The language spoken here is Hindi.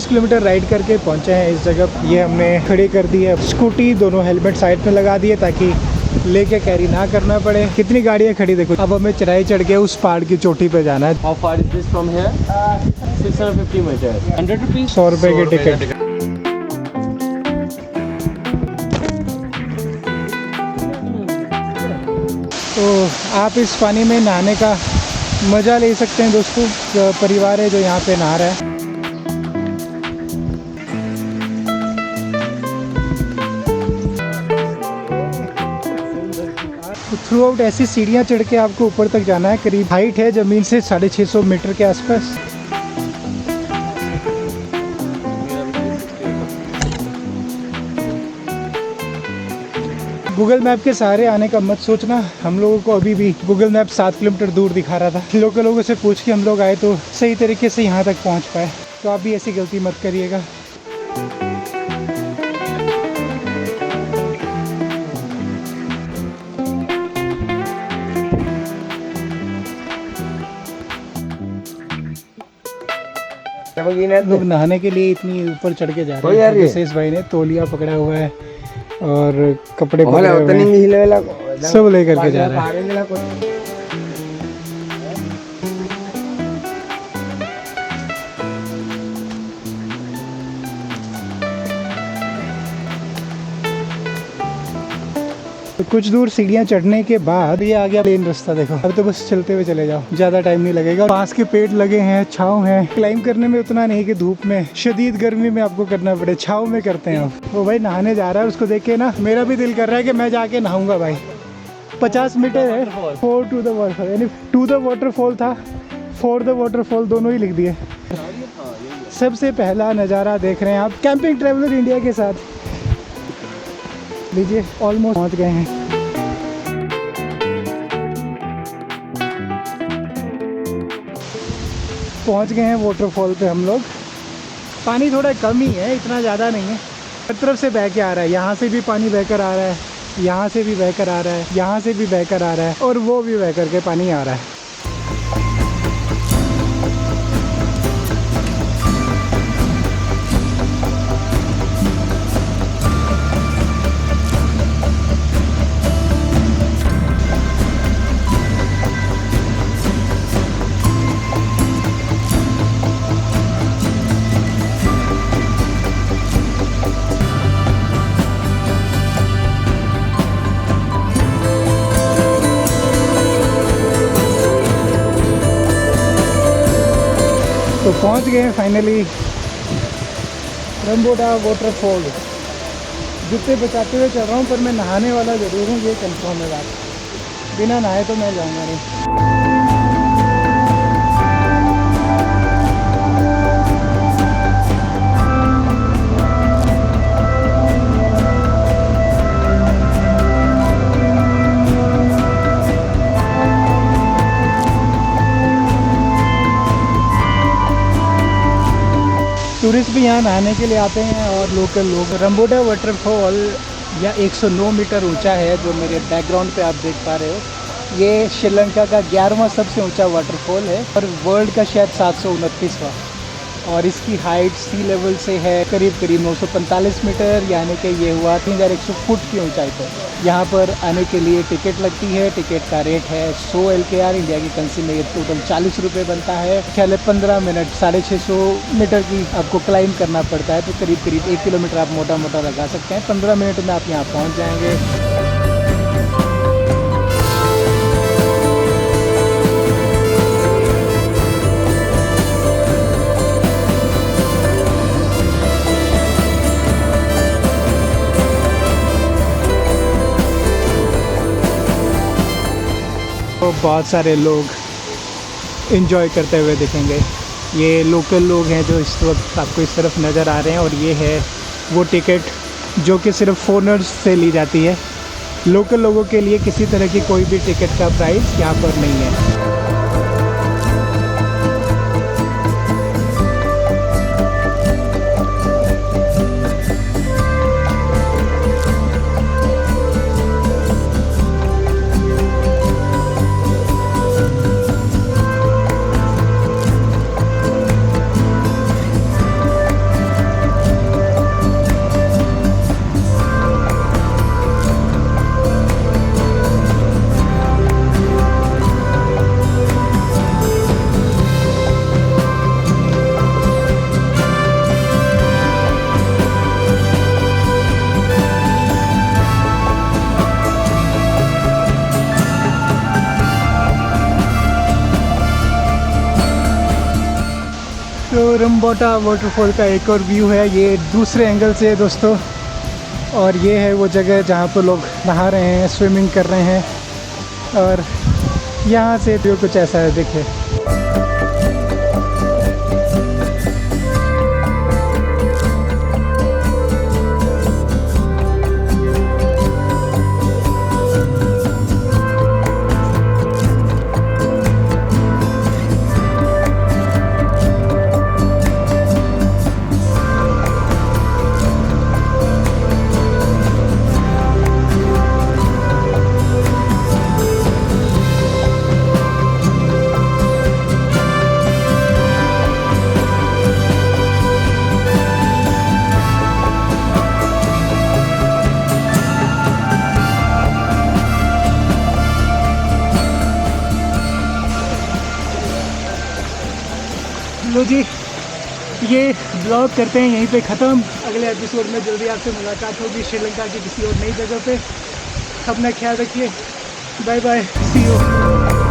25 किलोमीटर राइड करके पहुंचे हैं इस जगह। ये हमने खड़ी कर दी है स्कूटी, दोनों हेलमेट साइड में लगा दिए ताकि लेके कैरी ना करना पड़े। कितनी गाड़ियाँ खड़ी देखो। अब हमें चढ़ाई चढ़ के उस पहाड़ की चोटी पे जाना है। How far is this from here? 650 meters. 100 rupees? 100 रुपए की टिकट। तो आप इस पानी में नहाने का मज़ा ले सकते हैं दोस्तों। जो परिवार है जो यहाँ पे नहा रहा है। तो थ्रू आउट ऐसी सीढ़ियाँ चढ़ के आपको ऊपर तक जाना है। करीब हाइट है ज़मीन से 650 मीटर के आसपास। गूगल मैप के सहारे आने का मत सोचना। हम लोगों को अभी भी गूगल मैप 7 किलोमीटर दूर दिखा रहा था। लोकल लोगों से पूछ के हम लोग आए तो सही तरीके से यहाँ तक पहुँच पाए। तो आप भी ऐसी गलती मत करिएगा। लोग नहाने के लिए इतनी ऊपर चढ़ के जा रहे हैं। जैसे इस भाई ने तौलिया पकड़ा हुआ है और कपड़े पकड़े हुए हैं, सब लेकर के जा रहा है। तो कुछ दूर सीढ़ियाँ चढ़ने के बाद ये आ गया प्लेन रास्ता। देखो अब तो बस चलते हुए चले जाओ, ज़्यादा टाइम नहीं लगेगा। बांस के पेड़ लगे हैं, छाँव है। क्लाइंब करने में उतना नहीं कि धूप में शदीद गर्मी में आपको करना पड़े, छाँव में करते हैं आप। वो भाई नहाने जा रहा है, उसको देख के ना मेरा भी दिल कर रहा है कि मैं जाके नहाऊंगा भाई। 50 मीटर है 4 to the waterfall, यानी 2 the waterfall था, 4 the waterfall, दोनों ही लिख दिए। सबसे पहला नज़ारा देख रहे हैं आप कैंपिंग ट्रैवलर इंडिया के साथ। लीजिए ऑलमोस्ट पहुंच गए हैं। पहुंच गए हैं वाटरफॉल पे हम लोग। पानी थोड़ा कम ही है, इतना ज़्यादा नहीं है। हर तरफ से बह के आ रहा है। यहाँ से भी पानी बहकर आ रहा है, यहाँ से भी बहकर आ रहा है, यहाँ से भी बहकर आ रहा है और वो भी बह कर के पानी आ रहा है। तो पहुंच गए हैं फाइनली रंबोटा वाटरफॉल। जूते बचाते हुए चल रहा हूँ पर मैं नहाने वाला ज़रूर हूँ, ये कंफर्म है बात। बिना नहाए तो मैं जाऊँगा नहीं। टूरिस्ट भी यहाँ नहाने के लिए आते हैं और लोकल लोग। रंबोटा वाटरफॉल या 109 मीटर ऊंचा है, जो मेरे बैकग्राउंड पे आप देख पा रहे हो। ये श्रीलंका का 11वां सबसे ऊंचा वाटरफॉल है और वर्ल्ड का शायद 729वां। और इसकी हाइट सी लेवल से है करीब 945 मीटर, यानी कि ये हुआ 3100 फुट की ऊंचाई पर। यहाँ पर आने के लिए टिकट लगती है। टिकट का रेट है 100 LKR, इंडिया की करेंसी में ये टोटल 40 रुपये बनता है। ख्याल है 15 मिनट 650 मीटर की आपको क्लाइंब करना पड़ता है, तो करीब 1 किलोमीटर आप मोटा मोटा लगा सकते हैं। 15 मिनट में आप यहाँ पहुँच जाएंगे। तो बहुत सारे लोग एंजॉय करते हुए दिखेंगे। ये लोकल लोग हैं जो इस वक्त आपको इस तरफ नज़र आ रहे हैं। और ये है वो टिकट जो कि सिर्फ फॉरेनर्स से ली जाती है। लोकल लोगों के लिए किसी तरह की कोई भी टिकट का प्राइस यहाँ पर नहीं है। रंबोटा वाटरफॉल का एक और व्यू है, ये दूसरे एंगल से है दोस्तों। और ये है वो जगह जहाँ पर लोग नहा रहे हैं, स्विमिंग कर रहे हैं। और यहाँ से व्यू कुछ ऐसा है, देखिए। लो जी, ये ब्लॉग करते हैं यहीं पे ख़त्म। अगले एपिसोड में जल्दी आपसे मुलाकात होगी श्रीलंका की किसी और नई जगह पे। अपना ख्याल रखिए, बाय बाय, सी यू।